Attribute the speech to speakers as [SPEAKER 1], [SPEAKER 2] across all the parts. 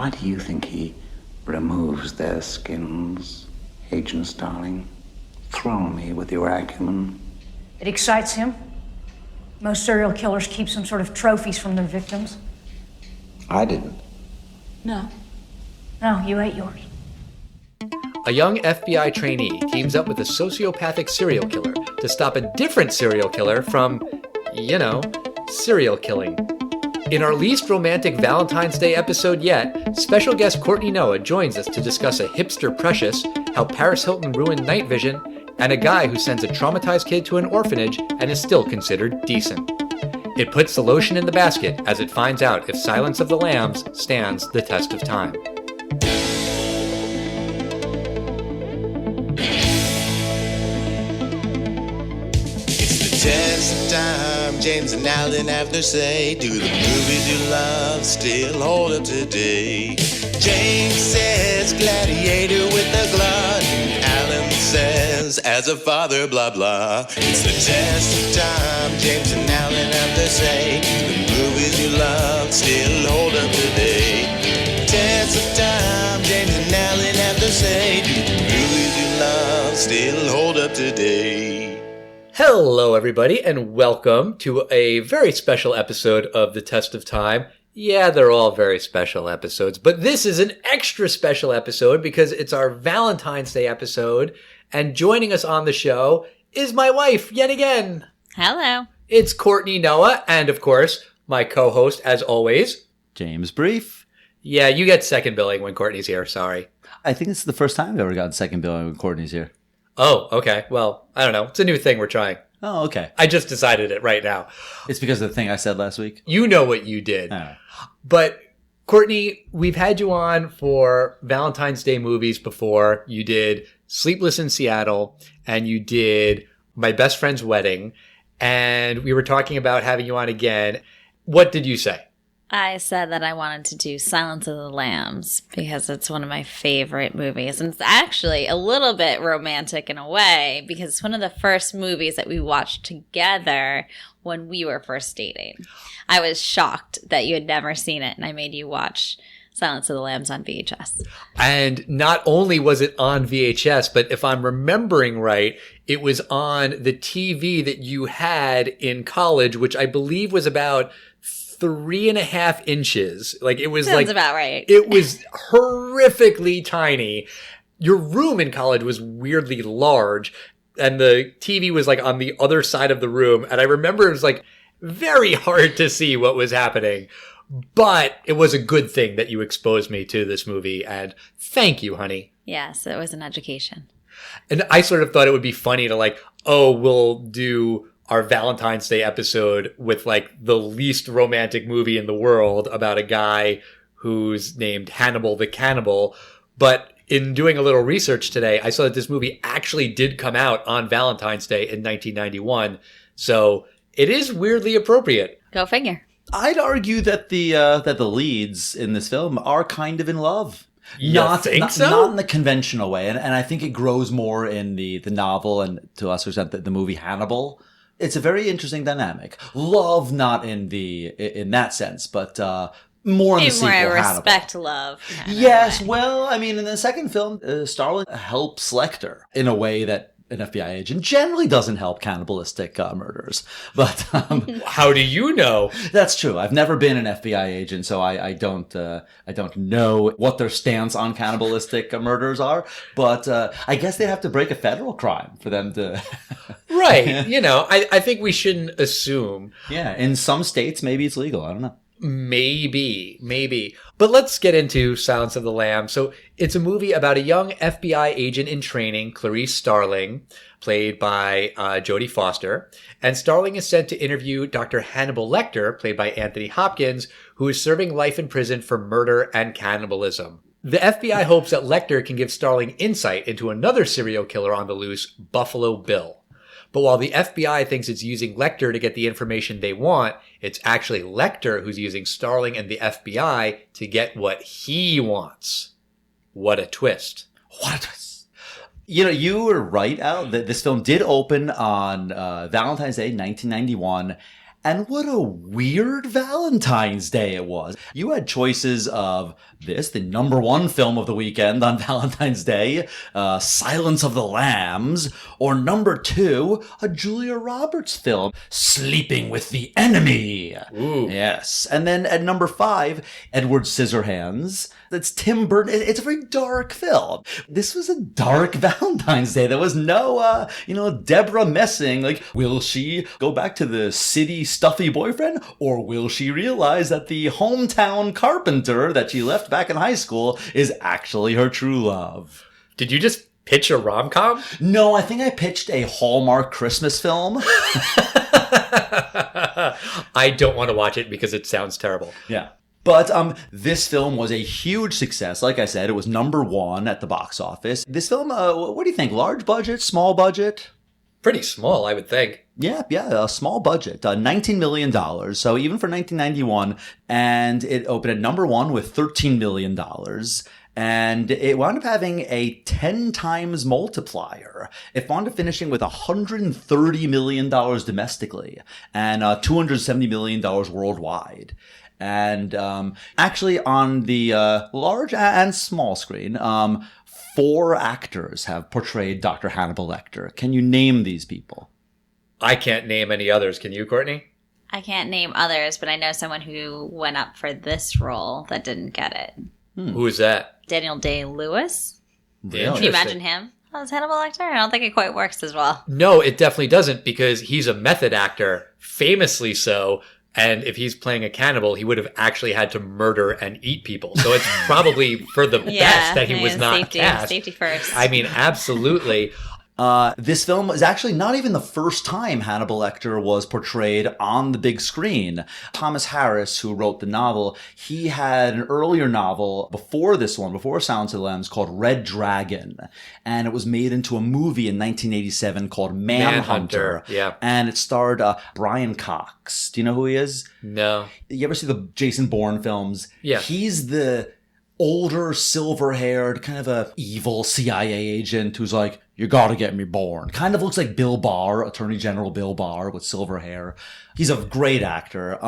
[SPEAKER 1] Why do you think he removes their skins, Agent Starling? Thrill me with your acumen.
[SPEAKER 2] It excites him. Most serial killers keep some sort of trophies from their victims.
[SPEAKER 1] I didn't.
[SPEAKER 2] No. No, you ate yours.
[SPEAKER 3] A young FBI trainee teams up with a sociopathic serial killer to stop a different serial killer from, serial killing. In our least romantic Valentine's Day episode yet, special guest Courtney Noah joins us to discuss a hipster precious, how Paris Hilton ruined night vision, and a guy who sends a traumatized kid to an orphanage and is still considered decent. It puts the lotion in the basket as it finds out if Silence of the Lambs stands the test of time.
[SPEAKER 4] Test of time, James and Alan have their say. Do the movies you love still hold up today? James says gladiator with a glut. Alan says as a father, blah blah. It's the test of time, James and Alan have their say. Do the movies you love still hold up today? Test of time, James and Alan have their say. Do the movies you love still hold up today?
[SPEAKER 3] Hello, everybody, and welcome to a very special episode of The Test of Time. Yeah, they're all very special episodes, but this is an extra special episode because it's our Valentine's Day episode, and joining us on the show is my wife, yet again.
[SPEAKER 5] Hello.
[SPEAKER 3] It's Courtney Noah, and of course, my co-host, as always,
[SPEAKER 6] James Brief.
[SPEAKER 3] Yeah, you get second billing when Courtney's here, sorry.
[SPEAKER 6] I think it's the first time I've ever gotten second billing when Courtney's here.
[SPEAKER 3] Oh, okay. Well, I don't know. It's a new thing we're trying.
[SPEAKER 6] Oh, okay.
[SPEAKER 3] I just decided it right now.
[SPEAKER 6] It's because of the thing I said last week?
[SPEAKER 3] You know what you did. But, Courtney, we've had you on for Valentine's Day movies before. You did Sleepless in Seattle, and you did My Best Friend's Wedding, and we were talking about having you on again. What did you say?
[SPEAKER 5] I said that I wanted to do Silence of the Lambs because it's one of my favorite movies. And it's actually a little bit romantic in a way because it's one of the first movies that we watched together when we were first dating. I was shocked that you had never seen it, and I made you watch Silence of the Lambs on VHS.
[SPEAKER 3] And not only was it on VHS, but if I'm remembering right, it was on the TV that you had in college, which I believe was about 3.5 inches. Like it was
[SPEAKER 5] Sounds about right.
[SPEAKER 3] It was horrifically tiny. Your room in college was weirdly large, and the TV was like on the other side of the room. And I remember it was like very hard to see what was happening. But it was a good thing that you exposed me to this movie, and thank you, honey.
[SPEAKER 5] Yes, it was an education.
[SPEAKER 3] And I sort of thought it would be funny to we'll do our Valentine's Day episode with the least romantic movie in the world about a guy who's named Hannibal the Cannibal. But in doing a little research today, I saw that this movie actually did come out on Valentine's Day in 1991. So it is weirdly appropriate.
[SPEAKER 5] Go figure.
[SPEAKER 6] I'd argue that the leads in this film are kind of in love.
[SPEAKER 3] Not
[SPEAKER 6] in the conventional way. And I think it grows more in the novel and to a lesser extent the movie Hannibal. It's a very interesting dynamic. Love, not in that sense, but more in the sequel,
[SPEAKER 5] more
[SPEAKER 6] Hannibal.
[SPEAKER 5] Respect, love.
[SPEAKER 6] Yes, well, I mean, in the second film, Starling helps Lecter in a way that an FBI agent generally doesn't help cannibalistic murderers. But
[SPEAKER 3] how do you know?
[SPEAKER 6] That's true. I've never been an FBI agent, so I don't know what their stance on cannibalistic murders are. But I guess they have to break a federal crime for them to.
[SPEAKER 3] Right. I think we shouldn't assume.
[SPEAKER 6] Yeah. In some states, maybe it's legal. I don't know.
[SPEAKER 3] Maybe. But let's get into Silence of the Lambs. So it's a movie about a young FBI agent in training, Clarice Starling, played by Jodie Foster. And Starling is sent to interview Dr. Hannibal Lecter, played by Anthony Hopkins, who is serving life in prison for murder and cannibalism. The FBI hopes that Lecter can give Starling insight into another serial killer on the loose, Buffalo Bill. But while the FBI thinks it's using Lecter to get the information they want, it's actually Lecter who's using Starling and the FBI to get what he wants. What a twist.
[SPEAKER 6] What a twist. You were right, Al, that this film did open on Valentine's Day, 1991. And what a weird Valentine's Day it was. You had choices of this, the number one film of the weekend on Valentine's Day, Silence of the Lambs, or number two, a Julia Roberts film, Sleeping with the Enemy.
[SPEAKER 3] Ooh.
[SPEAKER 6] Yes. And then at number five, Edward Scissorhands. That's Tim Burton. It's a very dark film. This was a dark Valentine's Day. There was no, Deborah Messing. Like, will she go back to the city stuffy boyfriend? Or will she realize that the hometown carpenter that she left back in high school is actually her true love?
[SPEAKER 3] Did you just pitch a rom-com?
[SPEAKER 6] No, I think I pitched a Hallmark Christmas film.
[SPEAKER 3] I don't want to watch it because it sounds terrible.
[SPEAKER 6] Yeah. But this film was a huge success. Like I said, it was number one at the box office. This film, what do you think? Large budget? Small budget?
[SPEAKER 3] Pretty small, I would think.
[SPEAKER 6] Yeah, a small budget. $19 million. So even for 1991. And it opened at number one with $13 million. And it wound up having a 10 times multiplier. It wound up finishing with $130 million domestically and $270 million worldwide. And actually on the large and small screen, 4 actors have portrayed Dr. Hannibal Lecter. Can you name these people?
[SPEAKER 3] I can't name any others. Can you, Courtney?
[SPEAKER 5] I can't name others, but I know someone who went up for this role that didn't get it.
[SPEAKER 3] Who is that?
[SPEAKER 5] Daniel Day-Lewis.
[SPEAKER 6] Really?
[SPEAKER 5] Can you imagine him as Hannibal Lecter? I don't think it quite works as well.
[SPEAKER 3] No, it definitely doesn't because he's a method actor, famously so. And if he's playing a cannibal, he would have actually had to murder and eat people. So it's probably for the best that he was not cast.
[SPEAKER 5] Safety first.
[SPEAKER 3] I mean, absolutely.
[SPEAKER 6] This film is actually not even the first time Hannibal Lecter was portrayed on the big screen. Thomas Harris, who wrote the novel, he had an earlier novel before this one, before Silence of the Lambs, called Red Dragon. And it was made into a movie in 1987 called Manhunter.
[SPEAKER 3] Yeah.
[SPEAKER 6] And it starred Brian Cox. Do you know who he is?
[SPEAKER 3] No.
[SPEAKER 6] You ever see the Jason Bourne films?
[SPEAKER 3] Yeah.
[SPEAKER 6] He's the older, silver-haired, kind of a evil CIA agent who's like, you gotta get me Bourne. Kind of looks like Bill Barr, Attorney General Bill Barr with silver hair. He's a great actor.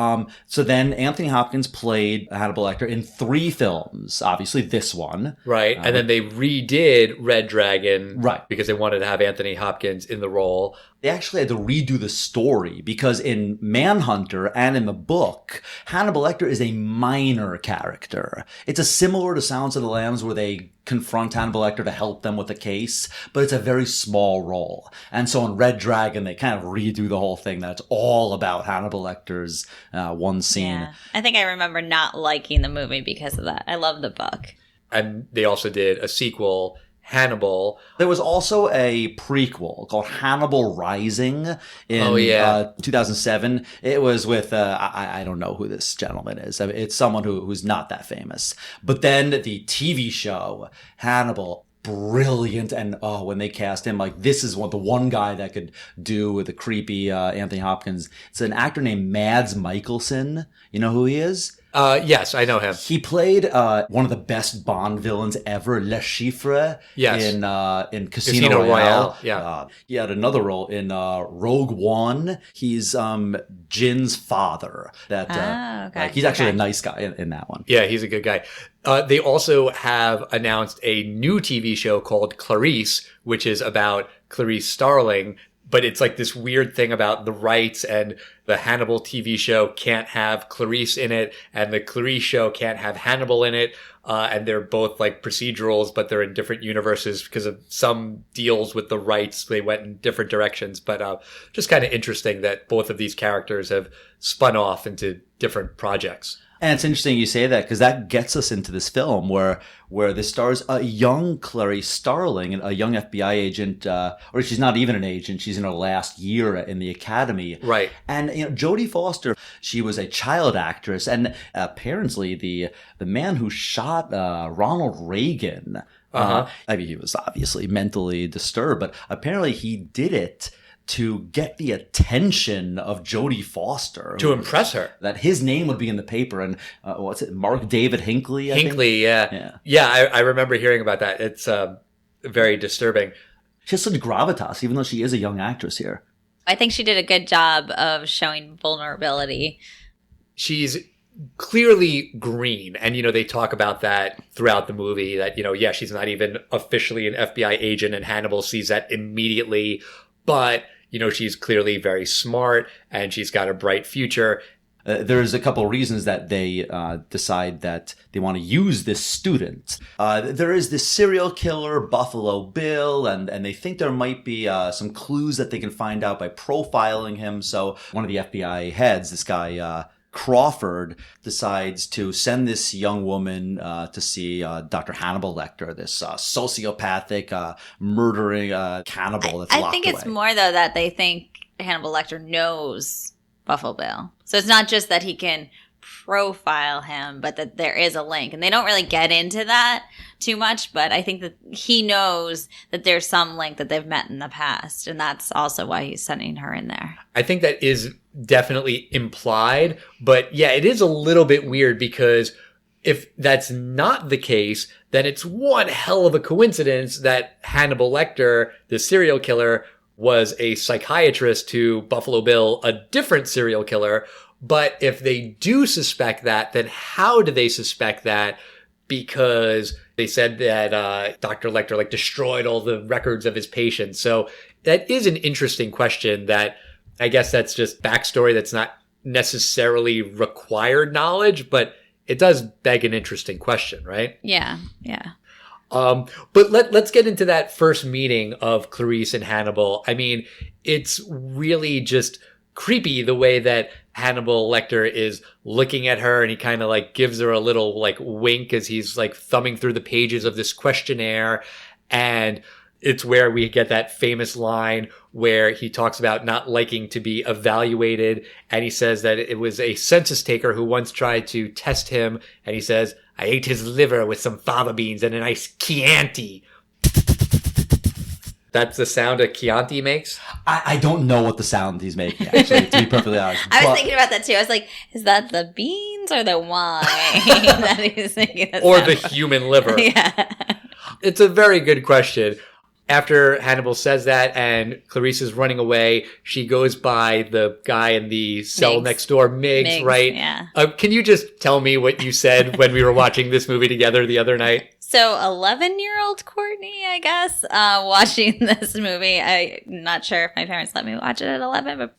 [SPEAKER 6] So then Anthony Hopkins played Hannibal Lecter in 3 films. Obviously this one.
[SPEAKER 3] Right. And then they redid Red Dragon.
[SPEAKER 6] Right.
[SPEAKER 3] Because they wanted to have Anthony Hopkins in the role.
[SPEAKER 6] They actually had to redo the story because in Manhunter and in the book, Hannibal Lecter is a minor character. It's a similar to Silence of the Lambs where they confront Hannibal Lecter to help them with the case, but it's a very small role. And so in Red Dragon, they kind of redo the whole thing. That's all about Hannibal Lecter's one scene.
[SPEAKER 5] Yeah. I think I remember not liking the movie because of that. I love the book.
[SPEAKER 3] And they also did a sequel, Hannibal.
[SPEAKER 6] There was also a prequel called Hannibal Rising in 2007. It was with, I don't know who this gentleman is. I mean, it's someone who's not that famous. But then the TV show, Hannibal, brilliant. And when they cast him, like, this is the one guy that could do the creepy Anthony Hopkins. It's an actor named Mads Mikkelsen. You know who he is?
[SPEAKER 3] Yes, I know him.
[SPEAKER 6] He played one of the best Bond villains ever, Le Chiffre, in Casino Royale.
[SPEAKER 3] Yeah.
[SPEAKER 6] He had another role in Rogue One. He's Jin's father. He's actually a nice guy in that one.
[SPEAKER 3] Yeah, he's a good guy. They also have announced a new TV show called Clarice, which is about Clarice Starling. But it's like this weird thing about the rights, and the Hannibal TV show can't have Clarice in it, and the Clarice show can't have Hannibal in it. And they're both like procedurals, but they're in different universes because of some deals with the rights. They went in different directions, but just kind of interesting that both of these characters have spun off into different projects.
[SPEAKER 6] And it's interesting you say that because that gets us into this film where this stars a young Clarice Starling, a young FBI agent, or she's not even an agent. She's in her last year in the academy.
[SPEAKER 3] Right.
[SPEAKER 6] And, Jodie Foster, she was a child actress. And apparently the man who shot Ronald Reagan, I mean, he was obviously mentally disturbed, but apparently he did it to get the attention of Jodie Foster.
[SPEAKER 3] To impress her.
[SPEAKER 6] That his name would be in the paper. And what's it? Mark David Hinckley, I think?
[SPEAKER 3] Yeah. Yeah, I remember hearing about that. It's very disturbing.
[SPEAKER 6] She has such gravitas, even though she is a young actress here.
[SPEAKER 5] I think she did a good job of showing vulnerability.
[SPEAKER 3] She's clearly green. And, they talk about that throughout the movie that, yeah, she's not even officially an FBI agent, and Hannibal sees that immediately. But, she's clearly very smart and she's got a bright future.
[SPEAKER 6] There's a couple of reasons that they decide that they want to use this student. There is this serial killer, Buffalo Bill, and they think there might be some clues that they can find out by profiling him. So one of the FBI heads, this guy Crawford, decides to send this young woman to see Dr. Hannibal Lecter, this sociopathic, murdering cannibal that's locked away.
[SPEAKER 5] I think it's more, though, that they think Hannibal Lecter knows Buffalo Bill. So it's not just that he can profile him, but that there is a link. And they don't really get into that too much, but I think that he knows that there's some link, that they've met in the past. And that's also why he's sending her in there.
[SPEAKER 3] I think that is definitely implied, but yeah, it is a little bit weird, because if that's not the case, then it's one hell of a coincidence that Hannibal Lecter, the serial killer, was a psychiatrist to Buffalo Bill, a different serial killer. But if they do suspect that, then how do they suspect that? Because they said that Dr. Lecter destroyed all the records of his patients. So that is an interesting question that I guess that's just backstory that's not necessarily required knowledge, but it does beg an interesting question, right?
[SPEAKER 5] Yeah.
[SPEAKER 3] But let's get into that first meeting of Clarice and Hannibal. I mean, it's really just creepy the way that Hannibal Lecter is looking at her, and he kind of gives her a little wink as he's thumbing through the pages of this questionnaire. And it's where we get that famous line where he talks about not liking to be evaluated. And he says that it was a census taker who once tried to test him. And he says, "I ate his liver with some fava beans and a nice Chianti." That's the sound a Chianti makes?
[SPEAKER 6] I don't know what the sound he's making, actually, to be perfectly honest.
[SPEAKER 5] I was thinking about that too. I was like, is that the beans or the wine that he's making?
[SPEAKER 3] Or the human liver.
[SPEAKER 5] Yeah.
[SPEAKER 3] It's a very good question. After Hannibal says that and Clarice is running away, she goes by the guy in the cell
[SPEAKER 5] Miggs.
[SPEAKER 3] next door, Miggs, right?
[SPEAKER 5] Yeah.
[SPEAKER 3] Can you just tell me what you said when we were watching this movie together the other night?
[SPEAKER 5] So 11-year-old Courtney, I guess, watching this movie. I'm not sure if my parents let me watch it at 11, but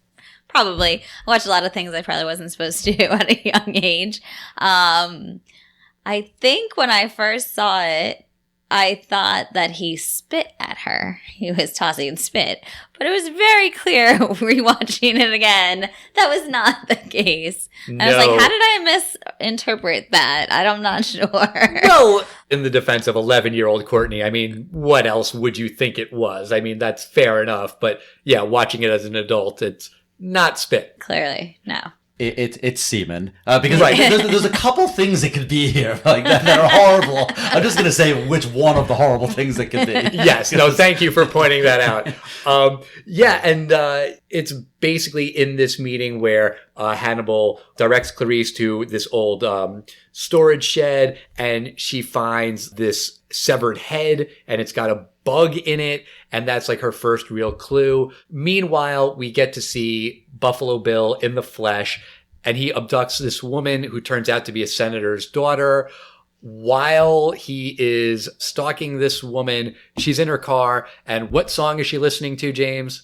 [SPEAKER 5] probably. I watched a lot of things I probably wasn't supposed to at a young age. I think when I first saw it, I thought that he spit at her. He was tossing spit. But it was very clear rewatching it again, that was not the case. No. I was like, how did I misinterpret that? I'm not sure.
[SPEAKER 3] Well, in the defense of 11-year-old Courtney, I mean, what else would you think it was? I mean, that's fair enough. But yeah, watching it as an adult, it's not spit.
[SPEAKER 5] Clearly, no.
[SPEAKER 6] It's semen. Because there's a couple things that could be here that are horrible. I'm just going to say which one of the horrible things that could be.
[SPEAKER 3] Yes. No, thank you for pointing that out. It's basically in this meeting where Hannibal directs Clarice to this old storage shed, and she finds this severed head, and it's got a bug in it, and that's her first real clue. Meanwhile, we get to see Buffalo Bill in the flesh, and he abducts this woman who turns out to be a senator's daughter. While he is stalking this woman, she's in her car, and what song is she listening to, James?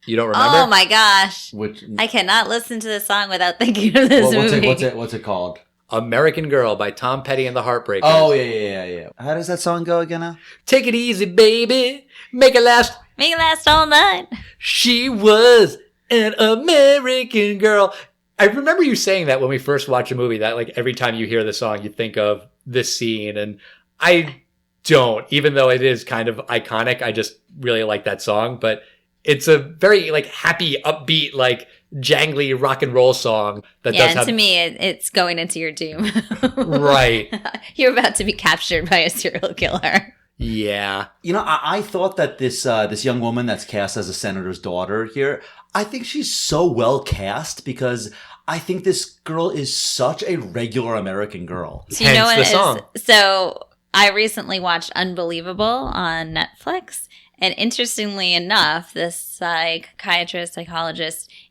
[SPEAKER 3] You don't remember?
[SPEAKER 5] Oh my gosh. I cannot listen to this song without thinking of this movie.
[SPEAKER 6] What's it called?
[SPEAKER 3] American Girl by Tom Petty and the Heartbreakers.
[SPEAKER 6] Oh, yeah. How does that song go again now?
[SPEAKER 3] Take it easy, baby. Make it last.
[SPEAKER 5] Make it last all night.
[SPEAKER 3] She was an American girl. I remember you saying that when we first watched a movie, that every time you hear the song, you think of this scene. And I don't, even though it is kind of iconic. I just really like that song. But it's a very happy, upbeat, jangly rock and roll song that does have...
[SPEAKER 5] to me, it's going into your doom.
[SPEAKER 3] Right.
[SPEAKER 5] You're about to be captured by a serial killer.
[SPEAKER 3] Yeah.
[SPEAKER 6] I thought that this young woman that's cast as a senator's daughter here, I think she's so well cast because I think this girl is such a regular American girl.
[SPEAKER 5] So you know what it is? So I recently watched Unbelievable on Netflix. And interestingly enough, this psychologist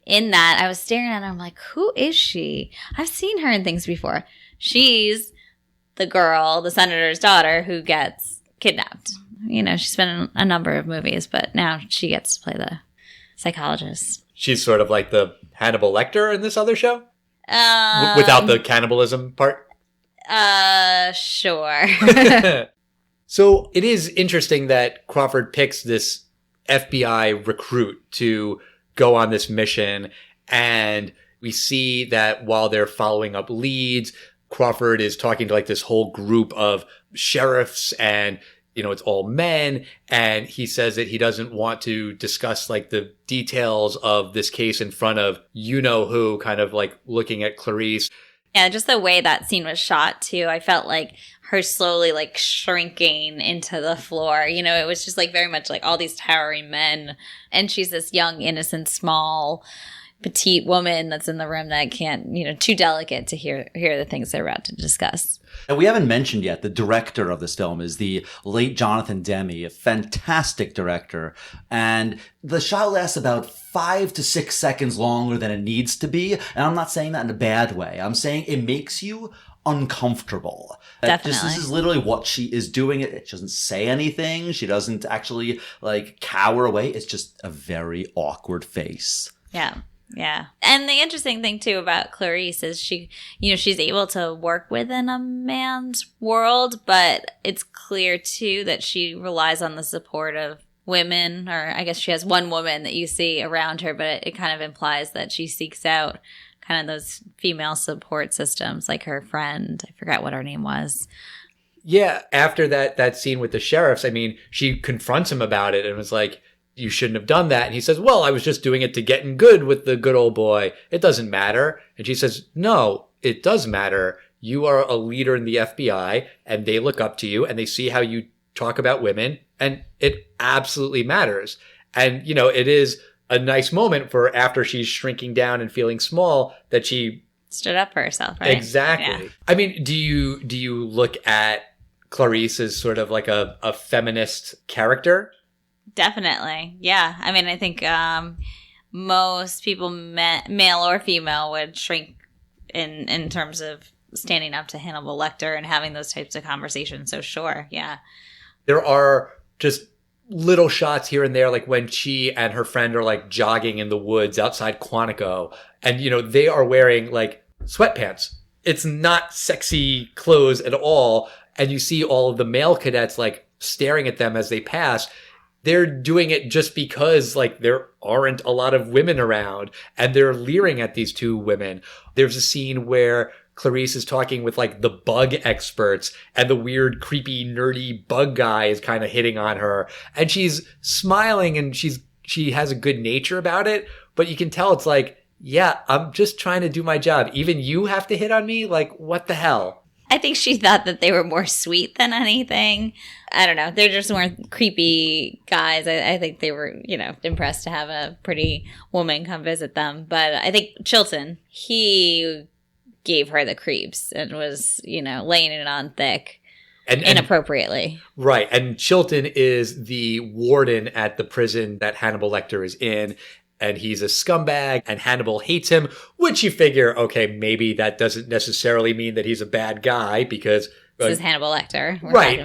[SPEAKER 5] in that, I was staring at her, I'm like, who is she? I've seen her in things before. She's the girl, the senator's daughter, who gets kidnapped. You know, she's been in a number of movies, but now she gets to play the psychologist.
[SPEAKER 3] She's sort of like the Hannibal Lecter in this other show? Without the cannibalism part?
[SPEAKER 5] Sure.
[SPEAKER 3] So it is interesting that Crawford picks this FBI recruit to go on this mission. And we see that while they're following up leads, Crawford is talking to like this whole group of sheriffs and, you know, it's all men. And he says that he doesn't want to discuss like the details of this case in front of you-know-who, kind of like looking at Clarice.
[SPEAKER 5] Yeah, just the way that scene was shot, too. I felt like her slowly, like, shrinking into the floor. You know, it was just, like, very much like all these towering men. And she's this young, innocent, small, petite woman that's in the room that can't, you know, too delicate to hear the things they're about to discuss.
[SPEAKER 6] And we haven't mentioned yet, the director of this film is the late Jonathan Demme, a fantastic director. And the shot lasts about 5 to 6 seconds longer than it needs to be. And I'm not saying that in a bad way. I'm saying it makes you uncomfortable.
[SPEAKER 5] Definitely.
[SPEAKER 6] This is literally what she is doing. She doesn't say anything. She doesn't actually like cower away. It's just a very awkward face.
[SPEAKER 5] Yeah. Yeah. And the interesting thing too about Clarice is she, you know, she's able to work within a man's world, but it's clear too that she relies on the support of women, or I guess she has one woman that you see around her, but it kind of implies that she seeks out kind of those female support systems, like her friend. I forgot what her name was.
[SPEAKER 3] Yeah. After that scene with the sheriffs, I mean, she confronts him about it and was like, you shouldn't have done that. And he says, well, I was just doing it to get in good with the good old boy. It doesn't matter. And she says, no, it does matter. You are a leader in the FBI and they look up to you and they see how you talk about women and it absolutely matters. And, you know, it is a nice moment for after she's shrinking down and feeling small that she
[SPEAKER 5] stood up for herself, right?
[SPEAKER 3] Exactly. Yeah. I mean, do you look at Clarice as sort of like a feminist character?
[SPEAKER 5] Definitely. Yeah. I mean, I think most people, male or female, would shrink in terms of standing up to Hannibal Lecter and having those types of conversations. So sure. Yeah.
[SPEAKER 3] There are just little shots here and there, like when she and her friend are like jogging in the woods outside Quantico, and, you know, they are wearing like sweatpants. It's not sexy clothes at all. And you see all of the male cadets like staring at them as they pass. They're doing it just because like there aren't a lot of women around and they're leering at these two women. There's a scene where Clarice is talking with like the bug experts and the weird, creepy, nerdy bug guy is kind of hitting on her and she's smiling and she has a good nature about it, but you can tell it's like, yeah, I'm just trying to do my job. Even you have to hit on me? Like, what the hell?
[SPEAKER 5] I think she thought that they were more sweet than anything. I don't know. They're just more creepy guys. I think they were, you know, impressed to have a pretty woman come visit them. But I think Chilton, he gave her the creeps and was, you know, laying it on thick and inappropriately.
[SPEAKER 3] Right. And Chilton is the warden at the prison that Hannibal Lecter is in. And he's a scumbag and Hannibal hates him, which you figure, okay, maybe that doesn't necessarily mean that he's a bad guy because...
[SPEAKER 5] This is Hannibal Lecter.
[SPEAKER 3] Right.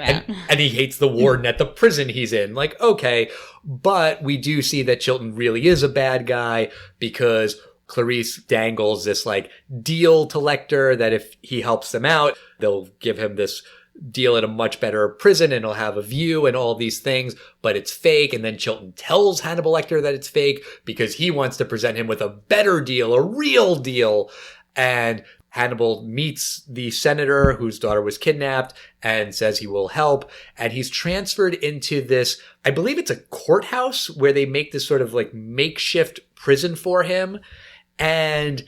[SPEAKER 3] And he hates the warden at the prison he's in. Like, okay. But we do see that Chilton really is a bad guy because Clarice dangles this like deal to Lecter that if he helps them out, they'll give him this deal at a much better prison and he'll have a view and all these things, but it's fake. And then Chilton tells Hannibal Lecter that it's fake because he wants to present him with a better deal, a real deal. And Hannibal meets the senator whose daughter was kidnapped and says he will help. And he's transferred into this, I believe it's a courthouse where they make this sort of like makeshift prison for him. And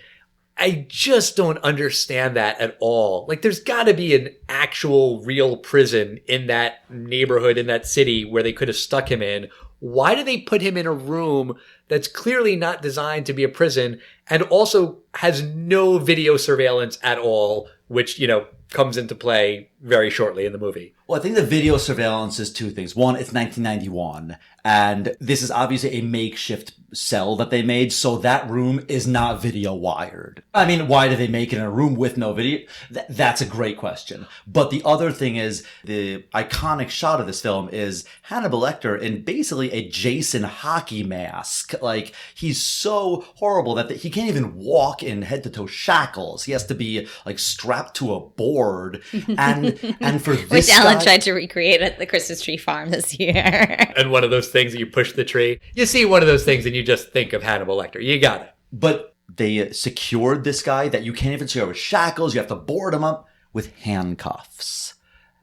[SPEAKER 3] I just don't understand that at all. Like, there's got to be an actual real prison in that neighborhood, in that city where they could have stuck him in. Why do they put him in a room that's clearly not designed to be a prison and also has no video surveillance at all, which, you know, comes into play very shortly in the movie.
[SPEAKER 6] Well, I think the video surveillance is two things. One, it's 1991, and this is obviously a makeshift cell that they made, so that room is not video wired. I mean, why did they make it in a room with no video? That's a great question. But the other thing is, the iconic shot of this film is Hannibal Lecter in basically a Jason hockey mask. Like, he's so horrible that he can't even walk in head-to-toe shackles. He has to be, like, strapped to a board. And for this
[SPEAKER 5] Which Alan tried to recreate at the Christmas tree farm this year.
[SPEAKER 3] And one of those things that you push the tree. You see one of those things and you just think of Hannibal Lecter. You got it.
[SPEAKER 6] But they secured this guy that you can't even secure with shackles. You have to board him up with handcuffs.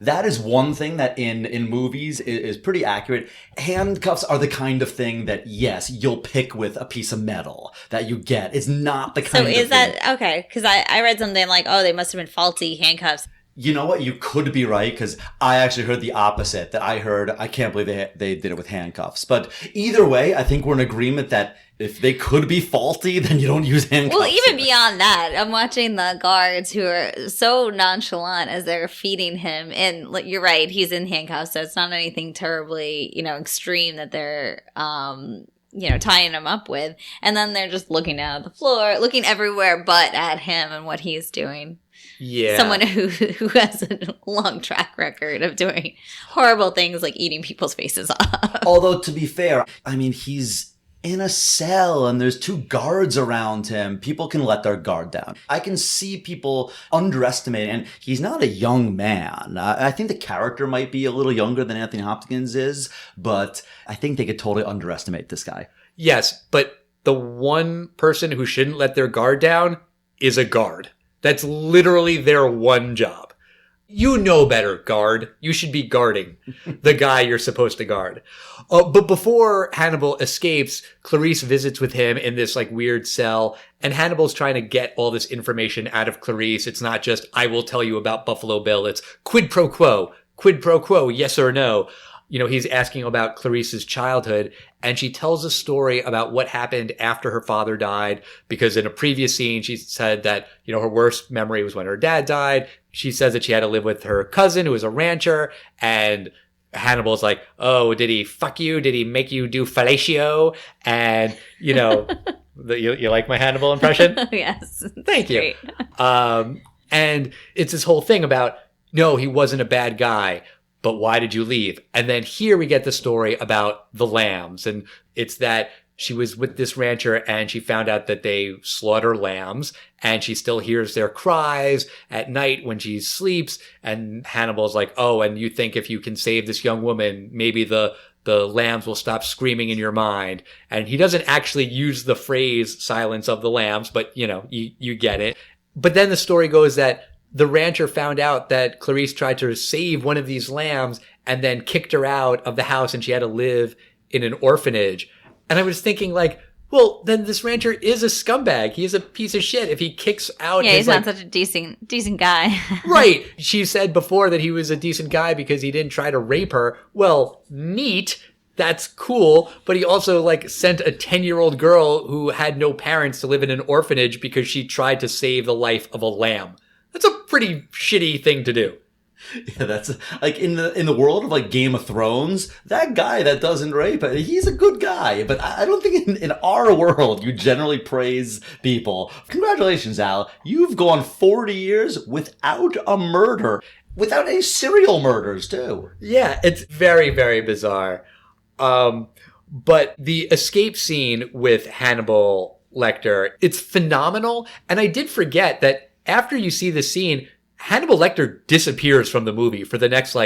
[SPEAKER 6] That is one thing that in movies is pretty accurate. Handcuffs are the kind of thing that, yes, you'll pick with a piece of metal that you get. It's not the kind of thing. So is that,
[SPEAKER 5] okay, because I read something like, oh, they must have been faulty handcuffs.
[SPEAKER 6] You know what? You could be right, because I actually heard the opposite. That I heard, I can't believe they did it with handcuffs. But either way, I think we're in agreement that if they could be faulty, then you don't use handcuffs.
[SPEAKER 5] Well, even beyond that, I'm watching the guards who are so nonchalant as they're feeding him. And you're right, he's in handcuffs, so it's not anything terribly, extreme that they're, tying him up with. And then they're just looking down at the floor, looking everywhere but at him and what he's doing.
[SPEAKER 3] Yeah.
[SPEAKER 5] Someone who has a long track record of doing horrible things like eating people's faces off.
[SPEAKER 6] Although, to be fair, I mean, he's in a cell and there's two guards around him. People can let their guard down. I can see people underestimating, and he's not a young man. I think the character might be a little younger than Anthony Hopkins is, but I think they could totally underestimate this guy.
[SPEAKER 3] Yes, but the one person who shouldn't let their guard down is a guard. That's literally their one job. You know better, guard. You should be guarding the guy you're supposed to guard. But before Hannibal escapes, Clarice visits with him in this weird cell, and Hannibal's trying to get all this information out of Clarice. It's not just, I will tell you about Buffalo Bill. It's quid pro quo, yes or no. He's asking about Clarice's childhood, and she tells a story about what happened after her father died, because in a previous scene, she said that, her worst memory was when her dad died. She says that she had to live with her cousin, who was a rancher, and Hannibal's like, oh, did he fuck you? Did he make you do fellatio? And, you like my Hannibal impression?
[SPEAKER 5] Yes.
[SPEAKER 3] Thank you. And it's this whole thing about, no, he wasn't a bad guy. But why did you leave? And then here we get the story about the lambs. And it's that she was with this rancher and she found out that they slaughter lambs, and she still hears their cries at night when she sleeps. And Hannibal's like, oh, and you think if you can save this young woman, maybe the lambs will stop screaming in your mind. And he doesn't actually use the phrase silence of the lambs, but you get it. But then the story goes that the rancher found out that Clarice tried to save one of these lambs and then kicked her out of the house, and she had to live in an orphanage. And I was thinking well, then this rancher is a scumbag. He is a piece of shit if he kicks out.
[SPEAKER 5] Yeah, he's not such a decent guy.
[SPEAKER 3] Right. She said before that he was a decent guy because he didn't try to rape her. Well, neat. That's cool. But he also sent a 10-year-old girl who had no parents to live in an orphanage because she tried to save the life of a lamb. That's a pretty shitty thing to do.
[SPEAKER 6] Yeah, that's in the world of Game of Thrones, that guy that doesn't rape, he's a good guy. But I don't think in our world you generally praise people. Congratulations, Al. You've gone 40 years without a murder. Without any serial murders, too.
[SPEAKER 3] Yeah, it's very, very bizarre. But the escape scene with Hannibal Lecter, it's phenomenal. And I did forget that after you see the scene, Hannibal Lecter disappears from the movie for the next,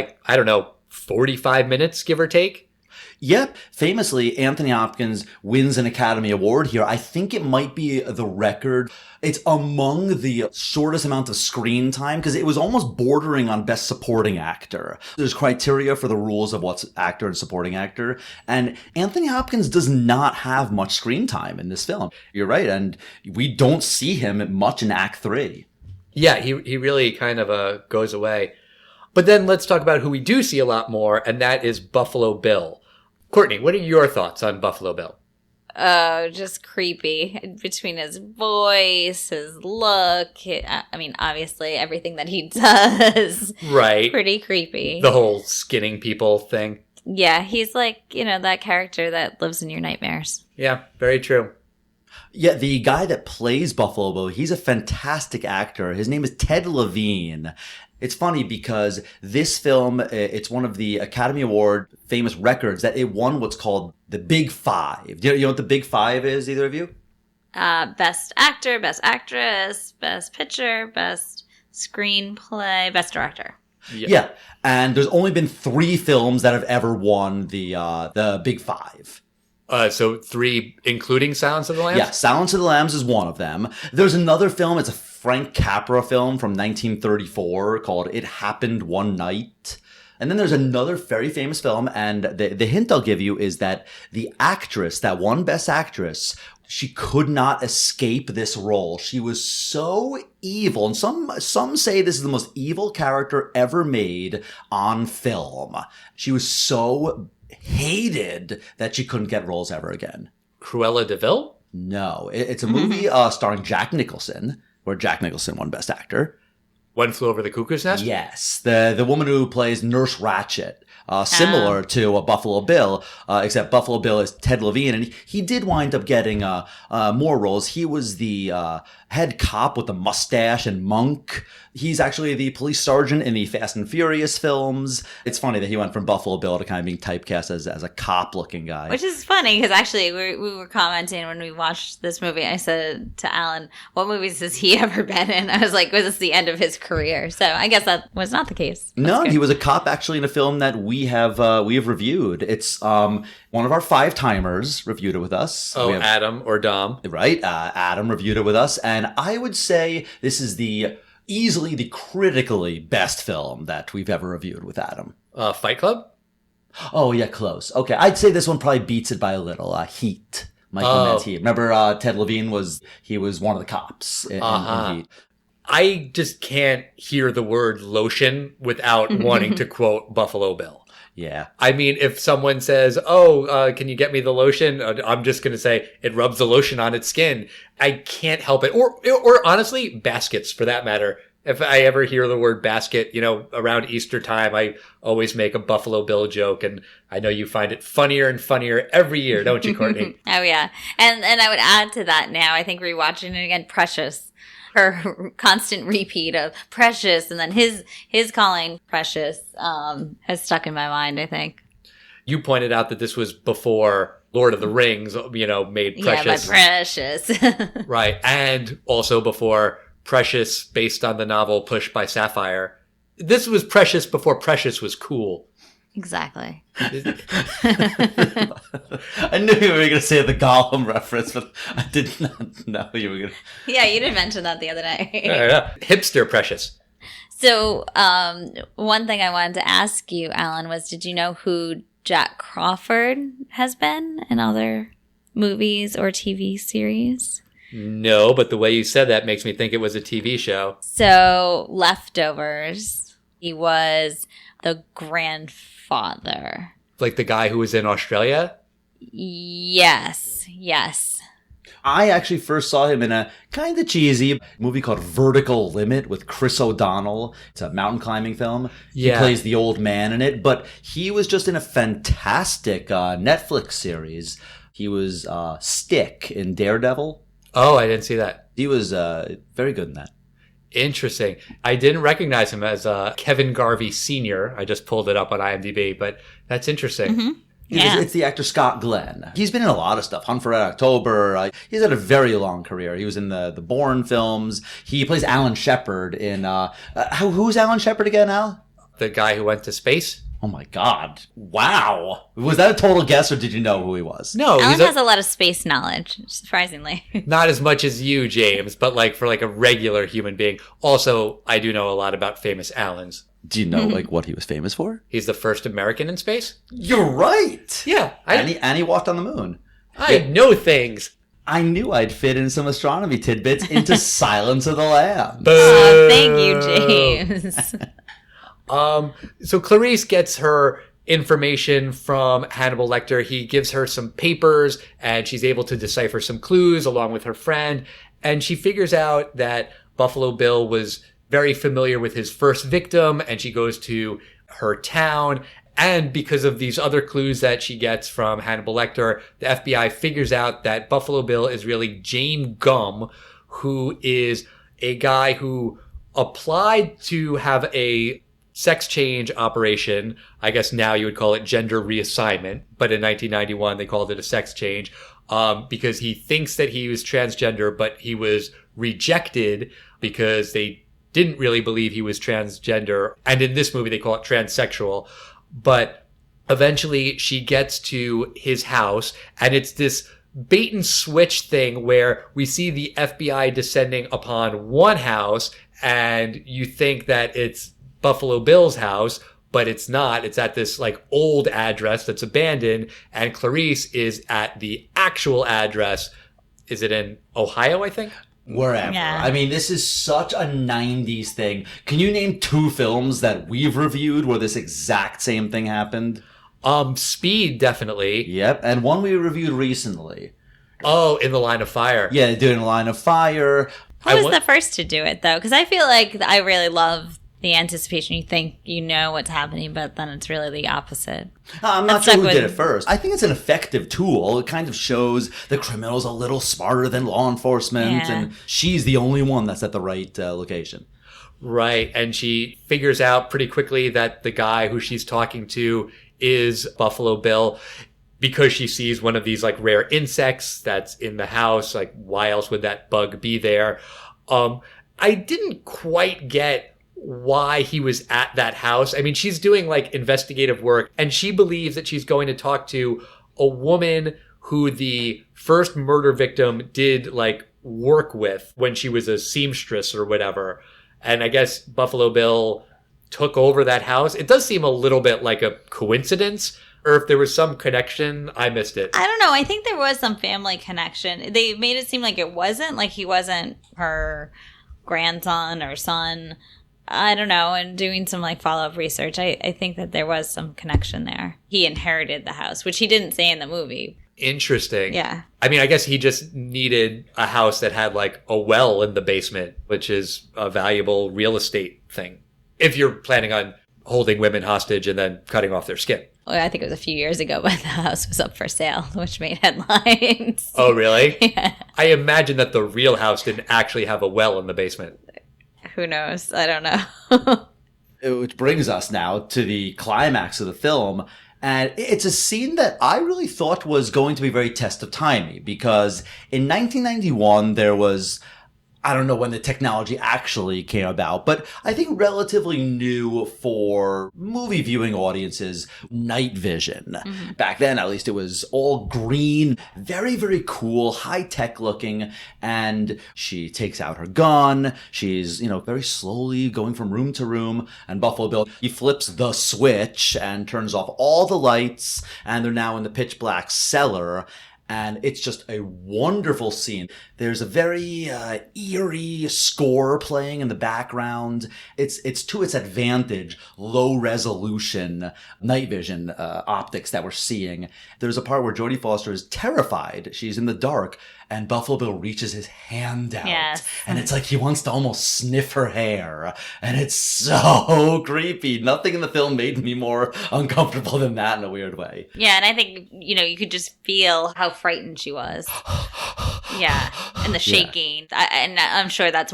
[SPEAKER 3] 45 minutes, give or take.
[SPEAKER 6] Yep. Famously, Anthony Hopkins wins an Academy Award here. I think it might be the record. It's among the shortest amount of screen time, because it was almost bordering on Best Supporting Actor. There's criteria for the rules of what's actor and supporting actor. And Anthony Hopkins does not have much screen time in this film. You're right. And we don't see him much in Act 3.
[SPEAKER 3] Yeah, he really kind of goes away. But then let's talk about who we do see a lot more, and that is Buffalo Bill. Courtney, what are your thoughts on Buffalo Bill?
[SPEAKER 5] just creepy. Between his voice, his look. I mean, obviously, everything that he does.
[SPEAKER 3] Right.
[SPEAKER 5] Pretty creepy.
[SPEAKER 3] The whole skinning people thing.
[SPEAKER 5] Yeah, he's like, that character that lives in your nightmares.
[SPEAKER 3] Yeah, very true.
[SPEAKER 6] Yeah, the guy that plays Buffalo Bill, he's a fantastic actor. His name is Ted Levine. It's funny because this film, it's one of the Academy Award famous records that it won what's called the Big Five. Do you know what the Big Five is, either of you?
[SPEAKER 5] Best actor, best actress, best picture, best screenplay, best director.
[SPEAKER 6] Yeah. And there's only been 3 films that have ever won the Big Five.
[SPEAKER 3] So 3, including Silence of the Lambs?
[SPEAKER 6] Yeah, Silence of the Lambs is one of them. There's another film, it's a Frank Capra film from 1934 called It Happened One Night. And then there's another very famous film, and the hint I'll give you is that the actress, that won Best Actress, she could not escape this role. She was so evil, and some say this is the most evil character ever made on film. She was so hated that she couldn't get roles ever again.
[SPEAKER 3] Cruella de Vil?
[SPEAKER 6] No, it's a movie starring Jack Nicholson, where Jack Nicholson won Best Actor.
[SPEAKER 3] One Flew Over the Cuckoo's Nest?
[SPEAKER 6] Yes, the woman who plays Nurse Ratched. Similar to Buffalo Bill, except Buffalo Bill is Ted Levine, and he did wind up getting more roles. He was the head cop with the mustache and Monk. He's actually the police sergeant in the Fast and Furious films. It's funny that he went from Buffalo Bill to kind of being typecast as a cop-looking guy.
[SPEAKER 5] Which is funny, because actually we were commenting when we watched this movie. I said to Alan, what movies has he ever been in? I was like, was this the end of his career? So I guess that was not the case.
[SPEAKER 6] No, he was a cop actually in a film that we have reviewed. It's one of our 5-timers reviewed it with us.
[SPEAKER 3] Oh, Adam or Dom.
[SPEAKER 6] Right. Adam reviewed it with us. And I would say this is easily the critically best film that we've ever reviewed with Adam.
[SPEAKER 3] Fight Club?
[SPEAKER 6] Oh, yeah, close. Okay, I'd say this one probably beats it by a little. Heat. Michael Mann's Heat. Remember Ted Levine was one of the cops in Heat.
[SPEAKER 3] I just can't hear the word lotion without wanting to quote Buffalo Bill.
[SPEAKER 6] Yeah.
[SPEAKER 3] I mean, if someone says, can you get me the lotion? I'm just going to say it rubs the lotion on its skin. I can't help it. Or honestly, baskets for that matter. If I ever hear the word basket, around Easter time, I always make a Buffalo Bill joke. And I know you find it funnier and funnier every year, don't you, Courtney?
[SPEAKER 5] Oh, yeah. And I would add to that now, I think rewatching it again, Precious. Her constant repeat of Precious and then his calling Precious has stuck in my mind, I think.
[SPEAKER 3] You pointed out that this was before Lord of the Rings, made Precious.
[SPEAKER 5] Yeah, Precious.
[SPEAKER 3] Right. And also before Precious, based on the novel Push by Sapphire. This was Precious before Precious was cool.
[SPEAKER 5] Exactly.
[SPEAKER 6] I knew you were going to say the Gollum reference, but I did not know you were going to.
[SPEAKER 5] Yeah, you did mention that the other night.
[SPEAKER 3] Yeah. Hipster Precious.
[SPEAKER 5] So, one thing I wanted to ask you, Alan, was did you know who Jack Crawford has been in other movies or TV series?
[SPEAKER 3] No, but the way you said that makes me think it was a TV show.
[SPEAKER 5] So, Leftovers. He was the grandfather.
[SPEAKER 3] Like the guy who was in Australia?
[SPEAKER 5] Yes.
[SPEAKER 6] I actually first saw him in a kind of cheesy movie called Vertical Limit with Chris O'Donnell. It's a mountain climbing film.
[SPEAKER 3] Yeah.
[SPEAKER 6] He plays the old man in it, but he was just in a fantastic Netflix series. He was Stick in Daredevil.
[SPEAKER 3] Oh, I didn't see that.
[SPEAKER 6] He was very good in that.
[SPEAKER 3] Interesting. I didn't recognize him as Kevin Garvey Sr. I just pulled it up on IMDb, but that's interesting.
[SPEAKER 5] Mm-hmm. Yeah.
[SPEAKER 6] It's the actor Scott Glenn. He's been in a lot of stuff. Hunt for Red October. He's had a very long career. He was in the Bourne films. He plays Alan Shepard in... who's Alan Shepard again, Al?
[SPEAKER 3] The guy who went to space?
[SPEAKER 6] Oh my God. Wow. Was that a total guess or did you know who he was?
[SPEAKER 3] No.
[SPEAKER 5] Alan has a lot of space knowledge, surprisingly.
[SPEAKER 3] Not as much as you, James, but for a regular human being. Also, I do know a lot about famous Alans.
[SPEAKER 6] Do you know what he was famous for?
[SPEAKER 3] He's the first American in space?
[SPEAKER 6] You're right.
[SPEAKER 3] Yeah.
[SPEAKER 6] And he walked on the moon.
[SPEAKER 3] I know things.
[SPEAKER 6] I knew I'd fit in some astronomy tidbits into Silence of the Lambs.
[SPEAKER 5] Oh, thank you, James.
[SPEAKER 3] So Clarice gets her information from Hannibal Lecter. He gives her some papers and she's able to decipher some clues along with her friend. And she figures out that Buffalo Bill was very familiar with his first victim, and she goes to her town. And because of these other clues that she gets from Hannibal Lecter, the FBI figures out that Buffalo Bill is really James Gum, who is a guy who applied to have a sex change operation. I guess now you would call it gender reassignment, but in 1991 they called it a sex change, because he thinks that he was transgender, but he was rejected because they didn't really believe he was transgender. And in this movie they call it transsexual. But eventually she gets to his house, and it's this bait and switch thing where we see the FBI descending upon one house and you think that it's Buffalo Bill's house, but it's not. It's at this like old address that's abandoned, and Clarice is at the actual address. Is it in Ohio, I think?
[SPEAKER 6] Wherever.
[SPEAKER 5] Yeah.
[SPEAKER 6] I mean, this is such a 90s thing. Can you name 2 films that we've reviewed where this exact same thing happened?
[SPEAKER 3] Speed, definitely.
[SPEAKER 6] Yep, and one we reviewed recently.
[SPEAKER 3] Oh, In the Line of Fire.
[SPEAKER 6] Yeah, doing Line of Fire.
[SPEAKER 5] Who was the first to do it, though? Because I feel like I really love the anticipation. You think you know what's happening, but then it's really the opposite.
[SPEAKER 6] I'm not
[SPEAKER 5] That's
[SPEAKER 6] sure who
[SPEAKER 5] like
[SPEAKER 6] did
[SPEAKER 5] when-
[SPEAKER 6] it first. I think it's an effective tool. It kind of shows the criminal's a little smarter than law enforcement,
[SPEAKER 5] Yeah.
[SPEAKER 6] and she's the only one that's at the right location.
[SPEAKER 3] Right. And she figures out pretty quickly that the guy who she's talking to is Buffalo Bill, because she sees one of these like rare insects that's in the house. Like, why else would that bug be there? I didn't quite get why he was at that house. I mean, she's doing like investigative work, and she believes that she's going to talk to a woman who the first murder victim did like work with when she was a seamstress or whatever. And I guess Buffalo Bill took over that house. It does seem a little bit like a coincidence, or if there was some connection, I missed it.
[SPEAKER 5] I don't know. I think there was some family connection. They made it seem like it wasn't, like he wasn't her grandson or son. I don't know. And doing some like follow-up research, I think that there was some connection there. He inherited the house, which he didn't say in the movie.
[SPEAKER 3] Interesting.
[SPEAKER 5] Yeah.
[SPEAKER 3] I mean, I guess he just needed a house that had like a well in the basement, which is a valuable real estate thing, if you're planning on holding women hostage and then cutting off their skin.
[SPEAKER 5] Well, I think it was a few years ago, but the house was up for sale, which made headlines.
[SPEAKER 3] Oh, really?
[SPEAKER 5] Yeah.
[SPEAKER 3] I imagine that the real house didn't actually have a well in the basement.
[SPEAKER 5] Who knows? I don't know.
[SPEAKER 6] Which brings us now to the climax of the film. And it's a scene that I really thought was going to be very test of timey, because in 1991, there was, I don't know when the technology actually came about, but I think relatively new for movie viewing audiences, night vision.
[SPEAKER 5] Mm-hmm.
[SPEAKER 6] Back then, at least, it was all green, very, very cool, high-tech looking, and she takes out her gun. She's, very slowly going from room to room, and Buffalo Bill, he flips the switch and turns off all the lights, and they're now in the pitch black cellar. And it's just a wonderful scene. There's a very eerie score playing in the background. It's to its advantage, low resolution night vision optics that we're seeing. There's a part where Jodie Foster is terrified. She's in the dark, and Buffalo Bill reaches his hand out.
[SPEAKER 5] Yes.
[SPEAKER 6] And it's like he wants to almost sniff her hair. And it's so creepy. Nothing in the film made me more uncomfortable than that in a weird way.
[SPEAKER 5] Yeah, and I think, you could just feel how frightened she was. Yeah, and the shaking. And I'm sure that's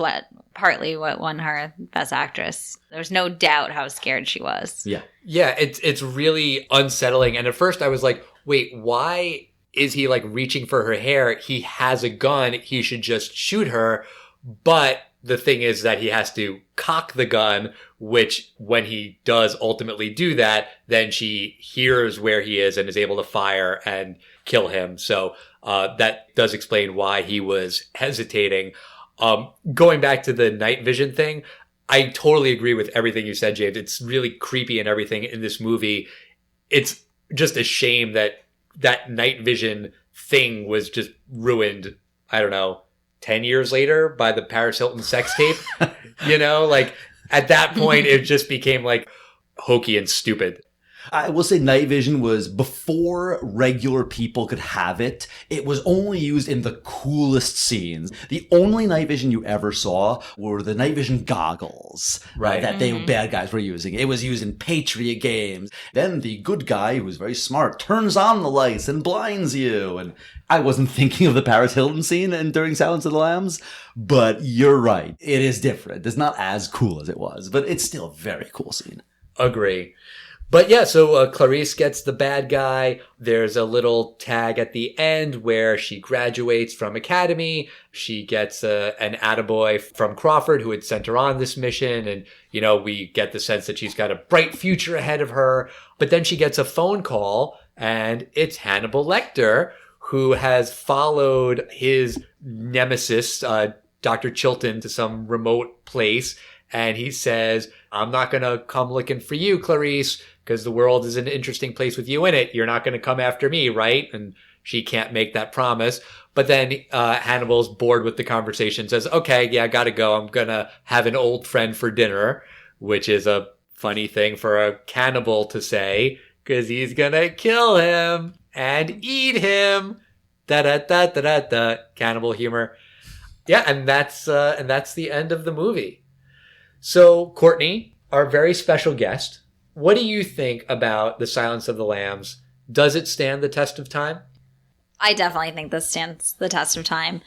[SPEAKER 5] partly what won her Best Actress. There's no doubt how scared she was.
[SPEAKER 6] Yeah.
[SPEAKER 3] Yeah, it's really unsettling. And at first I was like, wait, why is he like reaching for her hair? He has a gun. He should just shoot her. But the thing is that he has to cock the gun, which when he does ultimately do that, then she hears where he is and is able to fire and kill him. So that does explain why he was hesitating. Going back to the night vision thing, I totally agree with everything you said, James. It's really creepy and everything in this movie. It's just a shame that night vision thing was just ruined, I don't know, 10 years later by the Paris Hilton sex tape. Like at that point, it just became like hokey and stupid.
[SPEAKER 6] I will say night vision was before regular people could have it. It was only used in the coolest scenes. The only night vision you ever saw were the night vision goggles that they bad guys were using. It was used in Patriot games. Then the good guy, who was very smart, turns on the lights and blinds you. And I wasn't thinking of the Paris Hilton scene during Silence of the Lambs, but you're right. It is different. It's not as cool as it was, but it's still a very cool scene.
[SPEAKER 3] Agree. But yeah, so Clarice gets the bad guy. There's a little tag at the end where she graduates from academy. She gets an attaboy from Crawford, who had sent her on this mission. And, we get the sense that she's got a bright future ahead of her. But then she gets a phone call, and it's Hannibal Lecter, who has followed his nemesis, Dr. Chilton, to some remote place. And he says, I'm not going to come looking for you, Clarice, because the world is an interesting place with you in it. You're not going to come after me, right? And she can't make that promise. But then Hannibal's bored with the conversation, says, okay, yeah, I got to go. I'm going to have an old friend for dinner, which is a funny thing for a cannibal to say, because he's going to kill him and eat him. Da-da-da-da-da-da. Cannibal humor. Yeah, and that's the end of the movie. So, Courtney, our very special guest, what do you think about The Silence of the Lambs? Does it stand the test of time?
[SPEAKER 5] I definitely think this stands the test of time.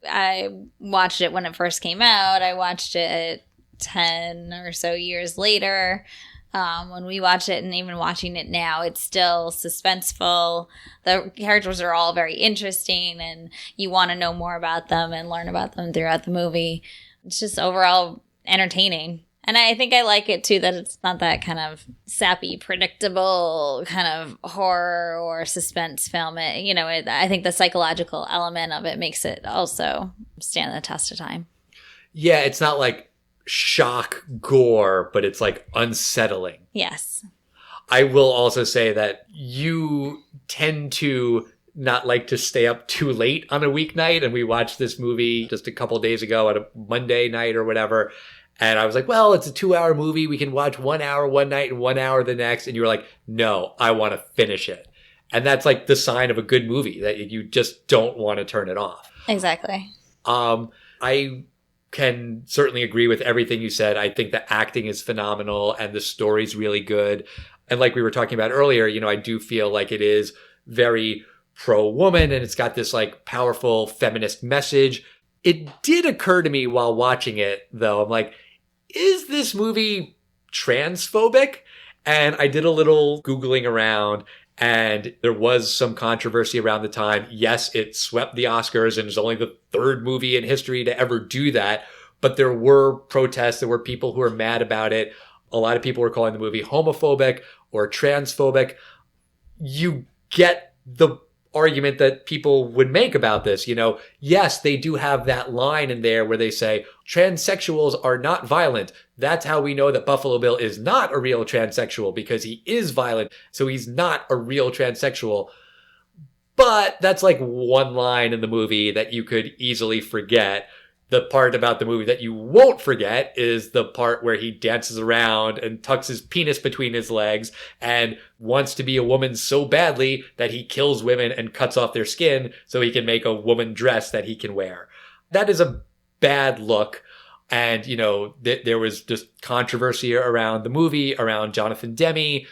[SPEAKER 5] I watched it when it first came out. I watched it 10 or so years later. When we watched it, and even watching it now, it's still suspenseful. The characters are all very interesting, and you want to know more about them and learn about them throughout the movie. It's just overall entertaining. And I think I like it too, that it's not that kind of sappy, predictable kind of horror or suspense film. I think the psychological element of it makes it also stand the test of time.
[SPEAKER 3] Yeah, it's not like shock gore, but it's like unsettling.
[SPEAKER 5] Yes.
[SPEAKER 3] I will also say that you tend to not like to stay up too late on a weeknight. And we watched this movie just a couple days ago on a Monday night or whatever. And I was like, well, it's a 2-hour movie. We can watch 1 hour one night and 1 hour the next. And you were like, no, I want to finish it. And that's like the sign of a good movie, that you just don't want to turn it off.
[SPEAKER 5] Exactly.
[SPEAKER 3] I can certainly agree with everything you said. I think the acting is phenomenal and the story's really good. And like we were talking about earlier, I do feel like it is very pro-woman and it's got this like powerful feminist message. It did occur to me while watching it, though. I'm like, is this movie transphobic? And I did a little Googling around, and there was some controversy around the time. Yes, it swept the Oscars and is only the third movie in history to ever do that. But there were protests. There were people who were mad about it. A lot of people were calling the movie homophobic or transphobic. You get the argument that people would make about this. Yes, they do have that line in there where they say transsexuals are not violent. That's how we know that Buffalo Bill is not a real transsexual, because he is violent. So he's not a real transsexual. But that's like one line in the movie that you could easily forget. The part about the movie that you won't forget is the part where he dances around and tucks his penis between his legs and wants to be a woman so badly that he kills women and cuts off their skin so he can make a woman dress that he can wear. That is a bad look. And, there was just controversy around the movie, around Jonathan Demme.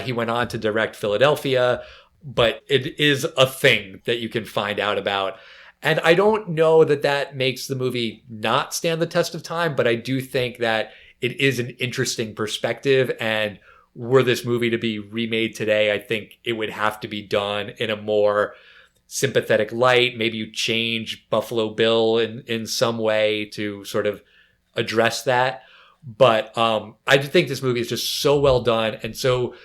[SPEAKER 3] He went on to direct Philadelphia, but it is a thing that you can find out about. And I don't know that makes the movie not stand the test of time, but I do think that it is an interesting perspective. And were this movie to be remade today, I think it would have to be done in a more sympathetic light. Maybe you change Buffalo Bill in some way to sort of address that. But I do think this movie is just so well done and so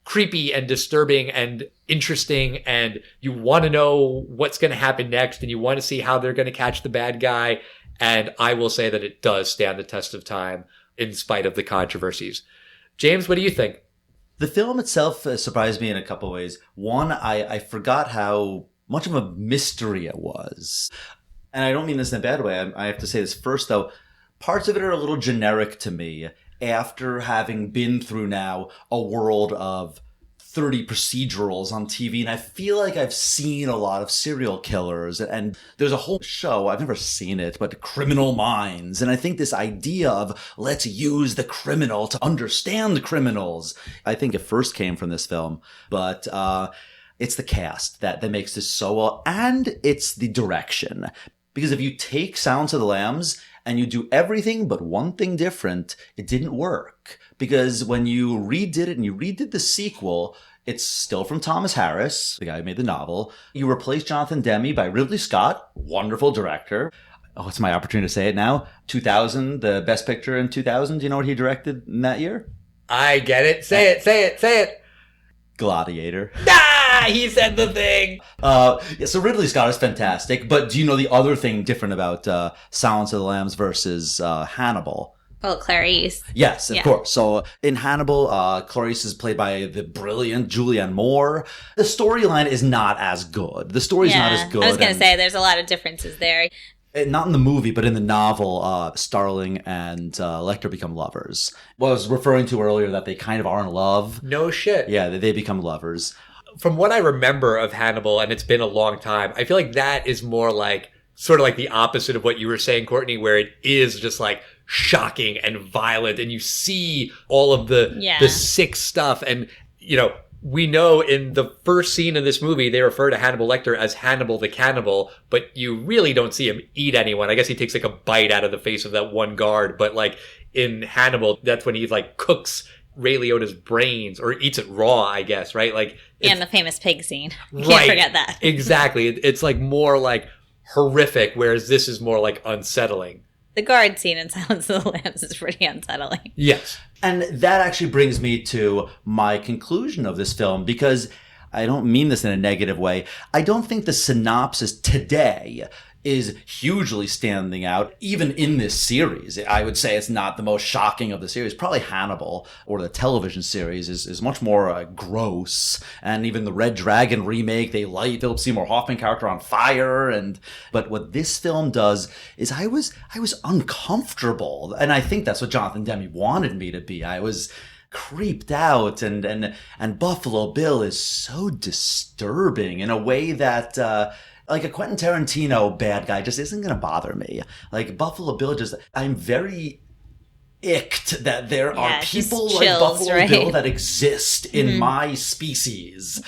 [SPEAKER 3] creepy and disturbing and interesting, and you want to know what's going to happen next, and you want to see how they're going to catch the bad guy. And I will say that it does stand the test of time in spite of the controversies. James, what do you think?
[SPEAKER 6] The film itself surprised me in a couple ways. One, I forgot how much of a mystery it was. And I don't mean this in a bad way. I have to say this first, though. Parts of it are a little generic to me. after having been through now a world of 30 procedurals on TV, and I feel like I've seen a lot of serial killers, and there's a whole show, I've never seen it, but Criminal Minds, and I think this idea of let's use the criminal to understand criminals, I think it first came from this film, but it's the cast that makes this so well, and it's the direction. Because if you take Silence of the Lambs and you do everything but one thing different, it didn't work. Because when you redid it and you redid the sequel, it's still from Thomas Harris, the guy who made the novel. You replaced Jonathan Demme by Ridley Scott, wonderful director. Oh, it's my opportunity to say it now. 2000, the Best Picture in 2000. Do you know what he directed in that year?
[SPEAKER 3] I get it. Say it.
[SPEAKER 6] Gladiator.
[SPEAKER 3] Ah, he said the thing.
[SPEAKER 6] So Ridley Scott is fantastic, but do you know the other thing different about Silence of the Lambs versus Hannibal?
[SPEAKER 5] Well, Clarice.
[SPEAKER 6] Yes, of course. So in Hannibal, Clarice is played by the brilliant Julianne Moore. The storyline is not as good. The story's not as good.
[SPEAKER 5] I was going to say, there's a lot of differences there.
[SPEAKER 6] Not in the movie, but in the novel, Starling and Lecter become lovers. What I was referring to earlier, that they kind of are in love.
[SPEAKER 3] No shit.
[SPEAKER 6] Yeah, they become lovers.
[SPEAKER 3] From what I remember of Hannibal, and it's been a long time, I feel like that is more like, sort of like the opposite of what you were saying, Courtney, where it is just like shocking and violent, and you see all of the sick stuff. And, you know, we know in the first scene of this movie, they refer to Hannibal Lecter as Hannibal the Cannibal, but you really don't see him eat anyone. I guess he takes like a bite out of the face of that one guard, but like in Hannibal, that's when he like cooks Ray Liotta's brains, or eats it raw, I guess, right? Like,
[SPEAKER 5] and the famous pig scene. You
[SPEAKER 3] right,
[SPEAKER 5] can't forget that.
[SPEAKER 3] Exactly. It's like more like horrific, whereas this is more like unsettling.
[SPEAKER 5] The guard scene in Silence of the Lambs is pretty unsettling.
[SPEAKER 3] Yes.
[SPEAKER 6] And that actually brings me to my conclusion of this film, because I don't mean this in a negative way. I don't think the synopsis today is hugely standing out, even in this series. I would say it's not the most shocking of the series. Probably Hannibal, or the television series, is much more gross. And even the Red Dragon remake, they light Philip Seymour Hoffman character on fire. But what this film does is I was uncomfortable. And I think that's what Jonathan Demme wanted me to be. I was creeped out, and Buffalo Bill is so disturbing in a way that like a Quentin Tarantino bad guy just isn't going to bother me. Like Buffalo Bill I'm very icked that there are people like Buffalo Bill that exist in my species.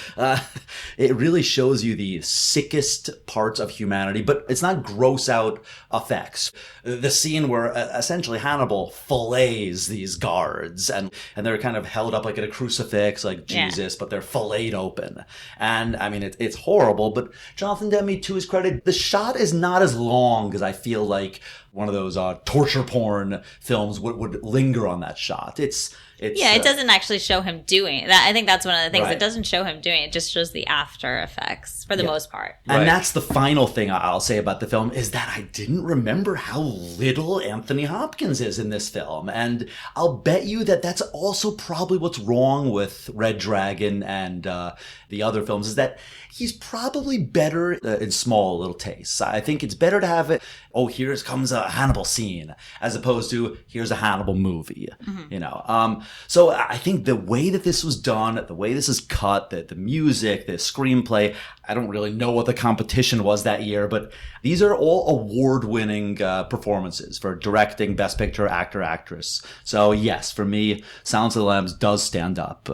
[SPEAKER 6] It really shows you the sickest parts of humanity, but it's not gross out effects. The scene where essentially Hannibal fillets these guards, and they're kind of held up like at a crucifix, like Jesus, but they're filleted open. And I mean, it's horrible, but Jonathan Demme, to his credit, the shot is not as long as I feel like one of those torture porn films would linger on that shot. It
[SPEAKER 5] doesn't actually show him doing that. I think that's one of the things.
[SPEAKER 6] Right.
[SPEAKER 5] It doesn't show him doing it. It just shows the after effects for the most part.
[SPEAKER 6] And that's the final thing I'll say about the film, is that I didn't remember how little Anthony Hopkins is in this film. And I'll bet you that that's also probably what's wrong with Red Dragon and the other films, is that he's probably better in small little tastes. I think it's better to have it, here comes a Hannibal scene, as opposed to here's a Hannibal movie, you know. So I think the way that this was done, the way this is cut, the music, the screenplay, I don't really know what the competition was that year, but these are all award-winning performances for directing, Best Picture, actor, actress. So yes, for me, Silence of the Lambs does stand up.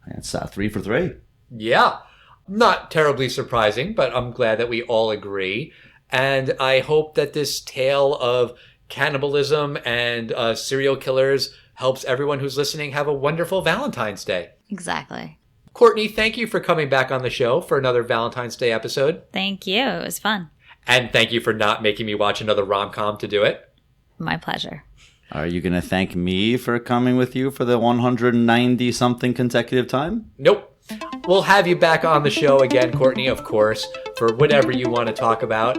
[SPEAKER 6] It's 3 for 3.
[SPEAKER 3] Yeah. Not terribly surprising, but I'm glad that we all agree. And I hope that this tale of cannibalism and serial killers helps everyone who's listening have a wonderful Valentine's Day.
[SPEAKER 5] Exactly.
[SPEAKER 3] Courtney, thank you for coming back on the show for another Valentine's Day episode.
[SPEAKER 5] Thank you. It was fun.
[SPEAKER 3] And thank you for not making me watch another rom-com to do it.
[SPEAKER 5] My pleasure.
[SPEAKER 6] Are you going to thank me for coming with you for the 190-something consecutive time?
[SPEAKER 3] Nope. We'll have you back on the show again, Courtney, of course, for whatever you want to talk about.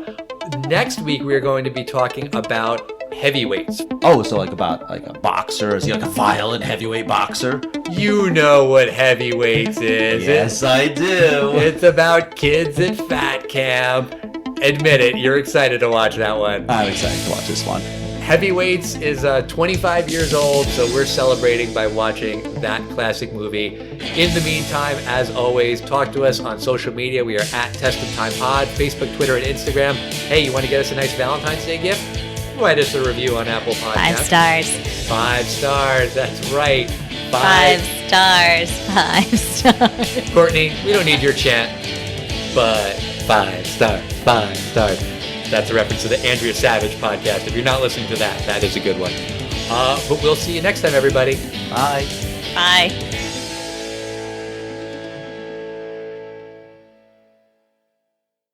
[SPEAKER 3] Next week, we're going to be talking about heavyweights.
[SPEAKER 6] Oh, so like a boxer? Is he like a violent heavyweight boxer?
[SPEAKER 3] You know what heavyweights is.
[SPEAKER 6] Yes, I do.
[SPEAKER 3] It's about kids at fat camp. Admit it, you're excited to watch that one.
[SPEAKER 6] I'm excited to watch this one.
[SPEAKER 3] Heavyweights is 25 years old, so we're celebrating by watching that classic movie. In the meantime, as always, talk to us on social media. We are at Test of Time Pod, Facebook, Twitter, and Instagram. Hey, you want to get us a nice Valentine's Day gift? Write us a review on Apple Podcasts.
[SPEAKER 5] 5 stars.
[SPEAKER 3] 5 stars, that's right.
[SPEAKER 5] 5 stars. 5 stars.
[SPEAKER 3] Courtney, we don't need your chant, but 5 stars, 5 stars. That's a reference to the Andrea Savage podcast. If you're not listening to that, that is a good one. But we'll see you next time, everybody.
[SPEAKER 6] Bye.
[SPEAKER 5] Bye.